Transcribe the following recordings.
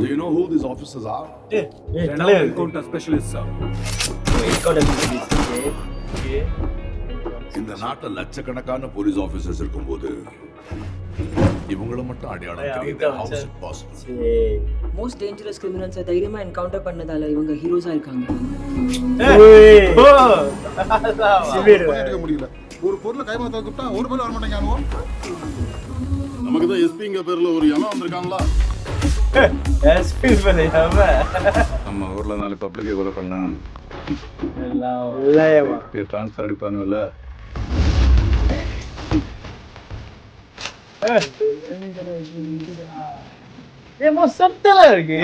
you know who these officers are? Encounter specialists, sir. இந்த நாட்டுல லட்சக்கணக்கான போலீஸ் ஆபீசர்ஸ் இருக்கும்போது இவங்கள மட்டும் அடையாளம் தெரியுது. How is it possible? Most dangerous கிரிமினல்ஸை தைரியமா என்கவுண்டர் பண்ணதால இவங்க ஹீரோஸா இருக்காங்க. முடியல ஒரு பொருளை கைமாத்த கூப்பிட்டா ஒரு பேர் வர மாட்டேங்க. நமக்கு தான் எஸ்பிங்க பேர்ல ஒரு யமன் வந்திருக்காங்களா? எஸ்பி பேர்ல நம்ம ஊர்ல 4 பப்ளிக்கை கொலை பண்ணா எல்லாம் ட்ரான்ஸ்ஃபர் அடிப்பானுல்ல. ஏமா சத்தல இருக்கு.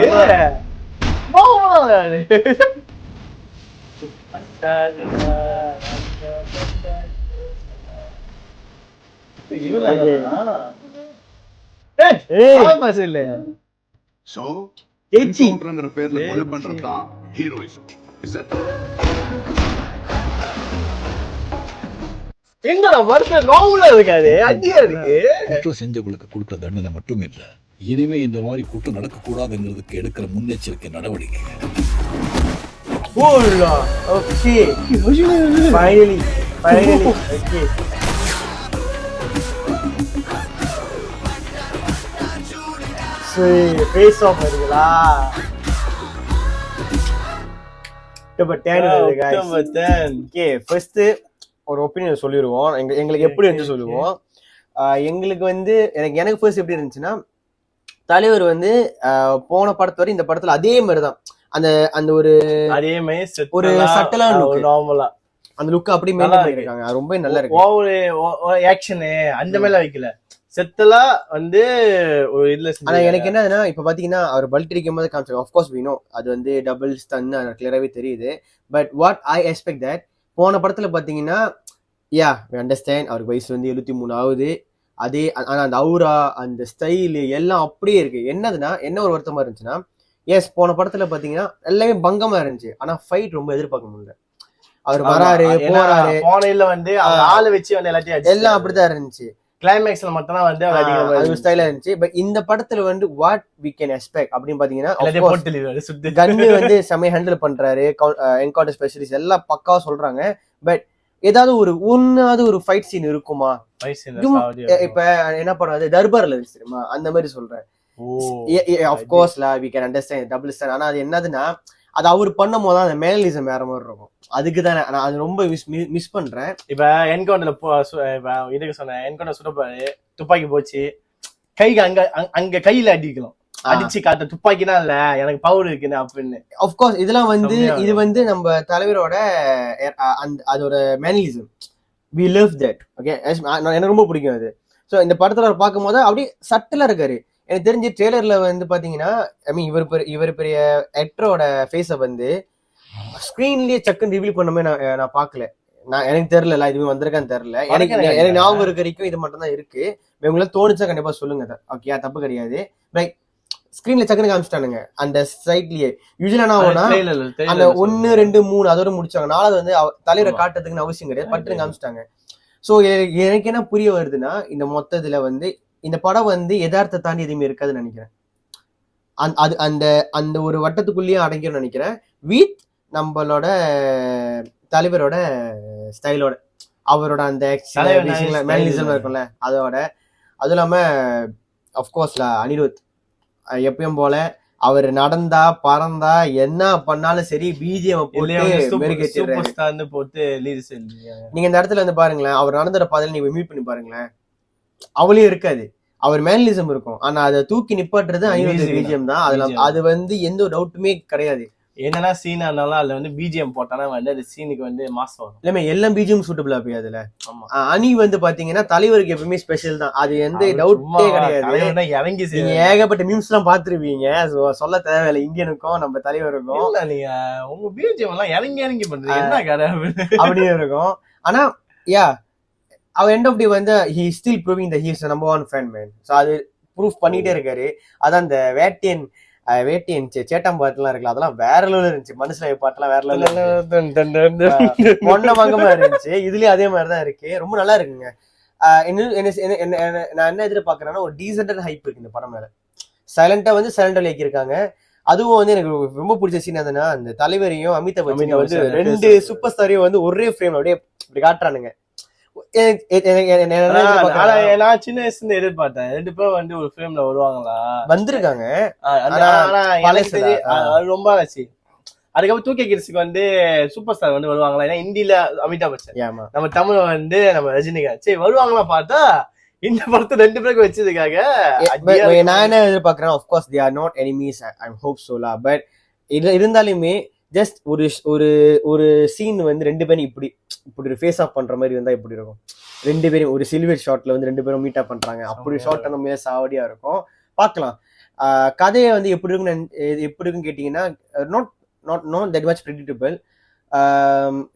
So, encounterங்கிற பேர்ல கொலை பண்றது தான் ஹீரோயிசம். Is that? எங்கடா வருது நோவுல இருக்காது அடியா இருக்கு. குற்றம் செஞ்சவங்களுக்கு கொடுக்குற தண்டனை மட்டும் இல்ல, இனிமே இந்த மாதிரி குற்றம் நடக்கக்கூடாதுங்கிறதுக்கு எடுக்கிற முன்னெச்சரிக்கை நடவடிக்கை. Okay finally okay. Face off வருங்களா? ஓகே, ஃபர்ஸ்ட் ஒரு ஒப்பீனியன் சொல்லிடுவோம். எங்களுக்கு எப்படி இருந்து சொல்லுவோம். எங்களுக்கு வந்து எனக்கு ஃபர்ஸ்ட் எப்படி இருந்துச்சுன்னா, தலைவர் வந்து போன படத்தை வரை இந்த படத்துல அதே மாதிரிதான் அந்த அந்த ஒரு அதே மாதிரி ஒரு சட்டலா நார்மலா அந்த லுக் அப்படியே மெயின்டைன் பண்ணிருக்காங்க. அது ரொம்ப நல்லா இருக்கு. ஓவர் ஆக்ஷன் அந்த மாதிரி வைக்கல, செத்தலா வந்து ஒரு இதுல. ஆனா எனக்கு என்னன்னா, இப்ப பாத்தீங்கன்னா அவர் பல்ட் அடிக்கும் போது காமிச்சாங்க. ஆஃப்கோர்ஸ் வி நோ அது வந்து டபுள் ஸ்டன் கிளியராவே தெரியுது. But what I expect that போன படத்துல பாத்தீங்கன்னா, யா வி அண்டர்ஸ்டாண்ட் அவருக்கு வயசு வந்து 73 ஆகுது. அதே ஆனா அந்த அவுரா அந்த ஸ்டைலு எல்லாம் அப்படியே இருக்கு. என்னதுன்னா என்ன ஒரு வருத்தமா இருந்துச்சுன்னா, எஸ் போன படத்துல பாத்தீங்கன்னா எல்லாமே பங்கமா இருந்துச்சு. ஆனா ஃபைட் ரொம்ப எதிர்பார்க்க முடியல. அவர் வராரு போறாரு, போனையில வந்து ஆளை வச்சு வந்து எல்லாத்தையும் எல்லாம் அப்படிதான் இருந்துச்சு. கிளைமேக்ஸ்ல மட்டும் தான் வந்து அது ஸ்டைலா இருந்துச்சு. பட் இந்த படத்துல வந்து வாட் வி கேன் எக்ஸ்பெக்ட் அப்படின்னு பாத்தீங்கன்னா, கன்னு வந்து செமையா ஹேண்டில் பண்றாரு. என்கவுண்டர் ஸ்பெஷலிஸ்ட் எல்லாம் பக்காவா சொல்றாங்க. பட் ஏதாவது ஒரு ஃபைட் சீன் இருக்குமா? இப்ப என்ன படம் தர்பார்ல இருந்துச்சு தெரியுமா, அந்த மாதிரி சொல்றேன். ஆஃப்கோர்ஸ்ல we can understand double stand. ஆனா அது என்னதுன்னா, அது அவர் பண்ணும் போதுதான் அந்த மேனலிசம் வேற மாதிரி இருக்கும். அதுக்குதானே நான் அது ரொம்ப மிஸ் பண்றேன். இப்ப என்கவுண்டர்ல இதுக்கு சொன்னேன், என்கவுண்டர் சுடப்பாரு துப்பாக்கி போச்சு கைக்கு அங்க கையில அடிக்கலாம், அடிச்சு காட்ட துப்பாக்கினா இல்ல எனக்கு பவர் இருக்குன்னு அப்படின்னு. ஆஃப்கோர்ஸ் இதெல்லாம் வந்து இது வந்து நம்ம தலைவரோட அதோட mannerism. We love that. Okay, எனக்கு ரொம்ப பிடிக்கும் அது. ஸோ இந்த படத்துல அவர் பார்க்கும் போது அப்படியே சட்டிலா இருக்காரு. எனக்கு தெரிஞ்சு ட்ரெய்லர்ல வந்து பாத்தீங்கன்னா, ஐ மீன் இவர் பெரிய ஆக்டரோட ஃபேஸை வந்து ஸ்கிரீன்லயே சக்குன்னு ரிவீல் பண்ணமே நான் பாக்கல. எனக்கு தெரியல இதுவே வந்திருக்கான்னு தெரியல. எனக்கு ஞாபகம் இருக்க வரைக்கும் இது மட்டும் தான் இருக்கு. உங்களுக்கு தோணுச்சா கண்டிப்பா சொல்லுங்க. ஓகே, தப்பு கிடையாது. லைக் ஸ்கிரீன்ல சக்குன்னு காமிச்சிட்டானுங்க அந்த சைட்லயே. யூஸ்வலா என்ன ஆகும்னா அந்த 1 2 3 அதோட முடிச்சாங்க. 4வது வந்து தலைவரை காட்டுறதுக்குன்னு அவசியம் கிடையாது, பட்டு காமிச்சிட்டாங்க. ஸோ எனக்கு என்ன புரிய வருதுன்னா, இந்த மொத்தத்துல வந்து இந்த படம் வந்து யதார்த்த தாண்டி எதுவுமே இருக்காதுன்னு நினைக்கிறேன். அந்த அந்த ஒரு வட்டத்துக்குள்ளேயே அடங்கிடும் நினைக்கிறேன். வித் நம்மளோட தலைவரோட ஸ்டைலோட, அவரோட அந்த மேனலிசம் இருக்கும்ல அதோட. அதுவும் இல்லாம அஃப்கோர்ஸ்ல அனிருத் எப்பயும் போல அவர் நடந்தா பறந்தா என்ன பண்ணாலும் சரி பிஜிஎம் போட்டு நீங்க இந்த இடத்துல வந்து பாருங்களேன், அவர் நடந்துற பாதையில நீங்க மீட் பண்ணி பாருங்களேன், அவளையும் இருக்காது. அவர் மேனலிசம் இருக்கும். ஆனா அதை தூக்கி நிப்பாட்டுறது அனிருத் பிஜிஎம் தான். அது வந்து எந்த ஒரு டவுட்டுமே கிடையாது. என்னன்னா சீன் ஆனாலும் அதுல வந்து பிஜிஎம் போட்டானா வந்து அது சீனுக்கு வந்து மாசம் வரும். இல்லமே எல்லாம் பிஜிஎம் சூட்டபிளா போய் அதுல. அணி வந்து பாத்தீங்கன்னா தலைவருக்கு எப்பவுமே ஸ்பெஷல் தான். அது எந்த டவுட்டே கிடையாது. இறங்கி நீங்க ஏகப்பட்ட மீம்ஸ் எல்லாம் பாத்துருவீங்க. சொல்ல தேவையில்லை இந்தியனுக்கும் நம்ம தலைவருக்கும். நீங்க உங்க பிஜிஎம் எல்லாம் இறங்கி பண்றீங்க என்ன கதை அப்படியே இருக்கும். ஆனா யா அவர் எண்ட் ஆஃப் டே வந்து he still proving that he is the number one fan man. So அது ப்ரூஃப் பண்ணிட்டே இருக்காரு. அதான் அந்த வேட்டியன் சேட்டாம் பாட்டுலாம் இருக்குல்ல, அதெல்லாம் வேற லெவலில் இருந்துச்சு. மனுஷன் பாட்டுலாம் வேற லெவலில் மொன்னமாக இருந்துச்சு. இதுலயும் அதே மாதிரிதான் இருக்கு. ரொம்ப நல்லா இருக்குங்க. நான் என்ன எதிர்பார்க்கறேன்னா, ஒரு டீசென்டான ஹைப் இருக்கு இந்த படம் மேல. சைலண்டா வந்து சைலண்டா விளையாக்கியிருக்காங்க. அதுவும் வந்து எனக்கு ரொம்ப பிடிச்ச சீன் என்னன்னா, அந்த தலைவரையும் அமிதாப் பச்சனையும் வந்து பச்சன் 2 சூப்பர் ஸ்டாரையும் வந்து ஒரே ஃப்ரேம் அப்படியே இப்படி காட்டுறானுங்க. நான் சின்ன வயசுல இருந்து எதிர்பார்த்தேன் 2 பேரும் வந்து ஒரு ஃபிலிம்ல வருவாங்களா வந்திருக்காங்க. ஆனா எனக்கு தெரிஞ்சு அது ரொம்ப ஆச்சு. அதுக்கப்புறம் 2K கிட்ஸ்க்கு வந்து சூப்பர் ஸ்டார் வந்து வருவாங்களா, ஏன்னா ஹிந்தில அமிதாப் பச்சன், நம்ம தமிழ் வந்து நம்ம ரஜினிகாந்த். சரி வருவாங்களா பார்த்தா இந்த படத்தை 2 பேருக்கு வச்சதுக்காக நான் என்ன எதிர்பார்க்கிறேன், of course they are not enemies, I hope so la, but இருந்தாலுமே ஜஸ்ட் ஒரு ஒரு சீன் வந்து 2 பேரும் இப்படி ஒரு ஃபேஸ் ஆஃப் பண்ற மாதிரி இருந்தா எப்படி இருக்கும்? 2 பேரும் ஒரு சில்வர் ஷாட்ல வந்து 2 பேரும் மீட் அப் பண்றாங்க, அப்படி ஷாட் அந்த மேல சாவடியா இருக்கும். பார்க்கலாம். கதையை வந்து எப்படி இருக்குன்னு கேட்டீங்கன்னா not that much predictable.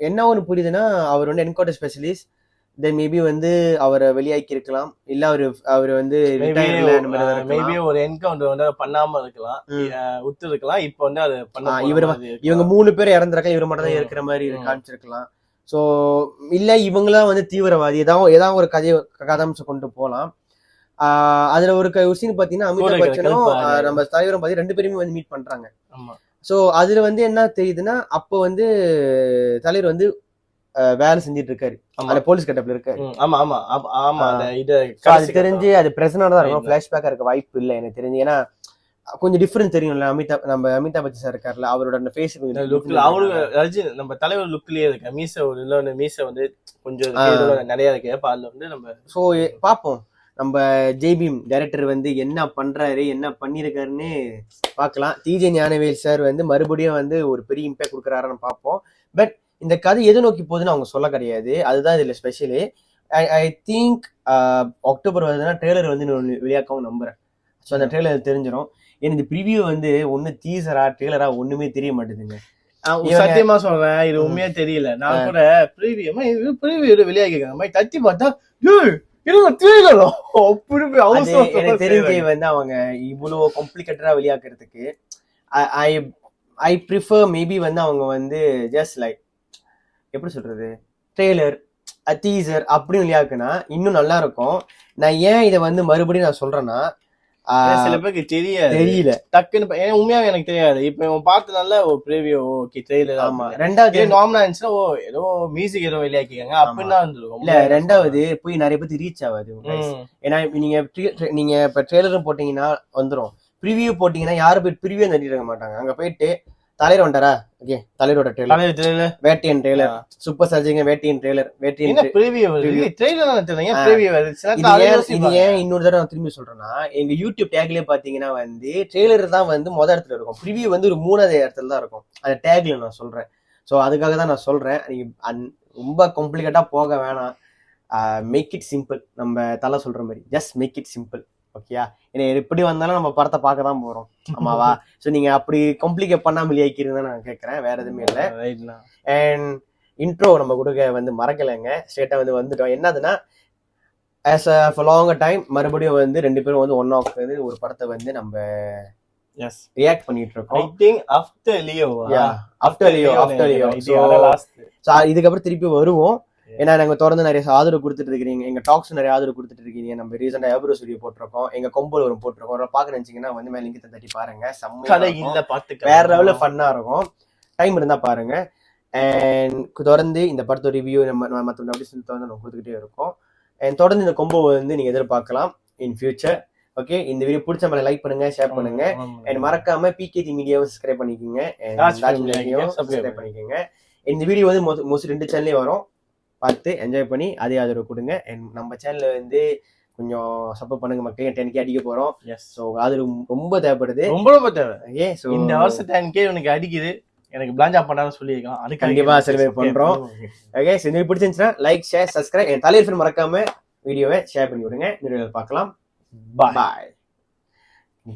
என்ன ஒன்று புரியுதுன்னா, அவர் வந்து என்கவுண்டர் ஸ்பெஷலிஸ்ட், தென் மேபி வந்து அவரை வெளியாக்கி இருக்கலாம், இல்ல அவர் வந்து மேபி ஒரு என்கவுண்டர் வந்து பண்ணாம இருக்கலாம், விட்டு இருக்கலாம். இப்ப வந்து அது இவங்க 3 பேர் இறந்துருக்கலாம், இவர் மட்டும் தான் இருக்கிற மாதிரி காமிச்சிருக்கலாம். சோ இல்ல இவங்களாம் வந்து தீவிரவாதி, ஏதாவது ஒரு கதாம்சம் கொண்டு போகலாம். அதுல ஒரு சீன் பாத்தீங்கன்னா அமிதாப் பச்சனும் நம்ம தலைவரும் பாத்தீங்கன்னா 2 பேருமே வந்து மீட் பண்றாங்க. சோ அதுல வந்து என்ன தெரியுதுன்னா, அப்போ வந்து தலைவர் வந்து வேலை செஞ்சிட்டு இருக்காரு, அந்த போலீஸ் கட்டப்ல இருக்காரு. அது தெரிஞ்சு அது பிரச்சனை தான் இருக்கும், பிளாஷ்பேக்கா இருக்க வாய்ப்பு இல்லை எனக்கு தெரிஞ்சு. ஏன்னா கொஞ்சம் டிஃபரன்ஸ் தெரியும்ல, அமிதாப் பச்சன் சார் இருக்காருல்ல, அவரோட அந்த ஃபேஸ் அவரு நம்ம தலைவர் லுக்லயே இருக்கு. மீச வந்து கொஞ்சம் நிறைய இருக்கு. அதுல வந்து நம்ம சோ பாப்போம், நம்ம ஜெய்பீம் டைரக்டர் வந்து என்ன பண்றாரு, என்ன பண்ணிருக்காருன்னு பார்க்கலாம். டிஜே ஞானவேல் சார் வந்து மறுபடியும் வந்து ஒரு பெரிய இம்பாக்ட் கொடுக்குறாருன்னு பார்ப்போம். பட் இந்த கதை எது நோக்கி போகுதுன்னு அவங்க சொல்ல கிடையாது, அதுதான் இதுல ஸ்பெஷலு. ஐ திங்க் அக்டோபர் வருதுன்னா ட்ரெய்லர் வந்து வெளியாக்கவும் நம்புறேன். ஸோ அந்த ட்ரெய்லர் தெரிஞ்சிடும். ஏன்னா இந்த ப்ரிவியூ வந்து ஒன்னு டீசரா ட்ரெய்லரா ஒண்ணுமே தெரிய மாட்டேதுங்க. சத்தியமா சொல்றேன், இது உண்மையா தெரியல. நான் கூட ப்ரிவியூ வெளியாகிருக்காங்க, தட்டி பார்த்தா எனக்கு தெரிஞ்சு வந்து அவங்க இவ்வளவு காம்ப்ளிகேட்டடா வெளியாக்குறதுக்கு ஐ ப்ரிஃபர் மேபி வந்து அவங்க வந்து ஜஸ்ட் லைக் எப்படி சொல்றது, ட்ரெய்லர் டீசர் அப்படின்னு வெளியாக்குனா இன்னும் நல்லா இருக்கும். நான் ஏன் இதை வந்து மறுபடியும் நான் சொல்றேன்னா, சில பேருக்கு தெரியல டக்குன்னு, உண்மையாவே எனக்கு தெரியாது. இப்ப பார்த்து நல்ல ஒரு ப்ரிவியூ ஓகே ட்ரெய்லர். ஆமா, ரெண்டாவது நார்மலா இருந்துச்சுன்னா ஓ ஏதோ மியூசிக் ஏதோ வெளியாக்கிக்காங்க அப்படின்னா இருந்துருக்கும். இல்ல ரெண்டாவது போய் நிறைய பேருக்கு ரீச் ஆகாது. ஏன்னா நீங்க இப்ப ட்ரெய்லரும் போட்டீங்கன்னா வந்துரும், ப்ரிவியூ போட்டீங்கன்னா யாரும் போய் ப்ரிவியூ தட்டிட்டு இருக்க மாட்டாங்க. அங்க போயிட்டு தலைவர் வந்துட்டாரா, ஓகே தலைவரோட ட்ரெய்லர், வேட்டையன் ட்ரெய்லர், சூப்பர் சர்ஜிங்க வேட்டையன் ட்ரெய்லர், வேட்டையன் இது ஏன் இன்னொரு தடவை நான் திரும்பி சொல்றேன்னா, எங்க யூடியூப் டேக்லயே பாத்தீங்கன்னா வந்து ட்ரெய்லர் தான் வந்து மொதல் இடத்துல இருக்கும், ப்ரிவியூ வந்து ஒரு 3வது இடத்துல தான் இருக்கும் அந்த டேக்ல நான் சொல்றேன். ஸோ அதுக்காக தான் நான் சொல்றேன், நீங்க ரொம்ப காம்ப்ளிகேட்டா போக வேணாம், மேக் இட் சிம்பிள். நம்ம தலை சொல்ற மாதிரி ஜஸ்ட் மேக் இட் சிம்பிள், ஓகேயா? ஏன்னா எப்படி வந்தாலும் நம்ம படத்தை பார்க்க தான் போறோம், ஆமாவா? ஸோ நீங்க அப்படி காம்ப்ளிகேட் பண்ணாம வெளியாக்கிருந்தா நான் கேட்கறேன், வேற எதுவுமே இல்லை. அண்ட் இன்ட்ரோ நம்ம கொடுக்க வந்து மறக்கலைங்க, ஸ்ட்ரெயிட்டா வந்து வந்துட்டோம். என்னதுன்னா ஆஸ் அ லாங் டைம் மறுபடியும் வந்து 2 பேரும் வந்து ஒன் ஆஃப் ஒரு படத்தை வந்து நம்ம ரியாக்ட் பண்ணிட்டு இருக்கோம். I think after Leo. So இதுக்கப்புறம் திருப்பி வருவோம். ஏன்னா நாங்க தொடர்ந்து நிறைய ஆதரவு கொடுத்துட்டு இருக்கீங்க, எங்க டாக்ஸ் நிறைய ஆதரவு கொடுத்துட்டு இருக்கீங்க. நம்ம ரீசெண்டா ஏப்ரோஸ் வீடியோ போட்டிருக்கோம், எங்க கொம்பல் வரும் போட்டிருக்கோம். பாக்க நினைச்சீங்கன்னா வந்து மேல லிங்க் தட்டி பாருங்க, வேற லெவல்ல ஃபன்னா இருக்கும். டைம் இருந்தா பாருங்க. அண்ட் தொடர்ந்து இந்த படத்தோட ரிவ்யூ நம்ம மற்ற நம்ம கொடுத்துக்கிட்டே இருக்கோம். அண்ட் தொடர்ந்து இந்த கொம்போ வந்து நீங்க எதிர்பார்க்கலாம் இன் ஃபியூச்சர். ஓகே, இந்த வீடியோ பிடிச்ச மாதிரி லைக் பண்ணுங்க, ஷேர் பண்ணுங்க. அண்ட் மறக்காம பிகேடி மீடியாவை சப்ஸ்கிரைப் பண்ணிக்கோங்க, சப்ஸ்கிரைப் பண்ணிக்கோங்க. இந்த வீடியோ வந்து மோஸ்ட்லி 2 சேனல்லே வரும், பார்த்து என்ஜாய் பண்ணி அதே ஆதரவு கொடுங்க. அண்ட் நம்ம சேனல்ல வந்து கொஞ்சம் சப்போர்ட் பண்ணுங்க மக்களே. 10K அடிக்க போறோம். ஸோ ஆதரவு ரொம்ப தேவைப்படுது, ரொம்ப தேவை. ஓகே, ஸோ இந்த வருஷம் 10K உனக்கு அடிக்குது, எனக்கு பிளாஞ்சா பண்ணாலும் சொல்லியிருக்கலாம், அது கண்டிப்பா செலிப்ரேட் பண்றோம். ஓகே, ஸோ இந்த பிடிச்சிருந்துச்சுன்னா லைக், ஷேர், சப்ஸ்கிரைப். என் தலைவர் மறக்காம வீடியோவை ஷேர் பண்ணி விடுங்க. வீடியோவில் பார்க்கலாம். பாய்.